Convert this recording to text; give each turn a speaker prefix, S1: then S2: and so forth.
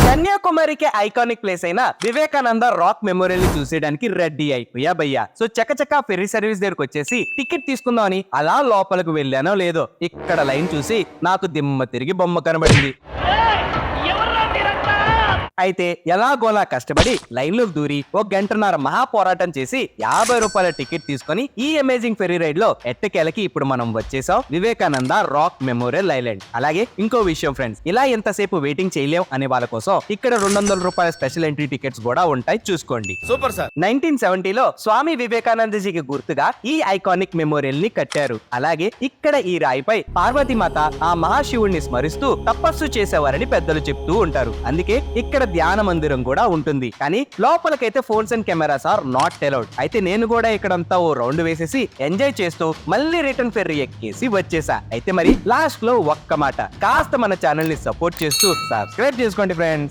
S1: కన్యాకుమారికి iconic place అయిన Vivekananda rock memorial ని చూసేయడానికి ready అయిపోయా భయ్యా. సో చకచకా ఫెర్రీ సర్వీస్ దగ్గరకు వచ్చేసి టికెట్ తీసుకుందామని అలా లోపలికి వెళ్ళానో లేదో ఇక్కడ లైన్ చూసి నాకు దిమ్మ తిరిగి బొమ్మ కనబడింది. అయితే ఎలాగోలా కష్టపడి లైన్లోకి దూరి ఒక గంటన్నర మహా పోరాటం చేసి 50 రూపాయల టికెట్ తీసుకొని ఈ అమేజింగ్ ఫెర్రీ రైడ్ లో ఎట్టకేలకి ఇప్పుడు మనం వచ్చేసాం వివేకానంద రాక్ మెమోరియల్ ఐలాండ్. అలాగే ఇంకో విషయం ఫ్రెండ్స్, ఇలా ఎంతసేపు వెయిటింగ్ చేయలేం అనే వాళ్ళ కోసం ఇక్కడ 200 రూపాయల స్పెషల్ ఎంట్రీ టికెట్స్ కూడా ఉంటాయి, చూసుకోండి.
S2: Super sir.
S1: 1970లో స్వామి వివేకానందజీకి గుర్తుగా ఈ ఐకానిక్ మెమోరియల్ ని కట్టారు. అలాగే ఇక్కడ ఈ రాయిపై పార్వతీమాత ఆ మహాశివుడిని స్మరిస్తూ తపస్సు చేసేవారని పెద్దలు చెప్తూ ఉంటారు. అందుకే ఇక్కడ ధ్యాన మందిరం కూడా ఉంటుంది. కానీ లోపలికైతే phones and cameras are not allowed. అయితే నేను కూడా ఇక్కడంతా ఓ రౌండ్ వేసేసి ఎంజాయ్ చేస్తూ మళ్ళీ రిటర్న్ ఫెర్రీ ఎక్కేసి వచ్చేసా. అయితే మరి లాస్ట్ లో ఒక్క మాట, కాస్త మన ఛానల్ ని సపోర్ట్ చేస్తూ సబ్స్క్రైబ్ చేసుకోండి ఫ్రెండ్స్.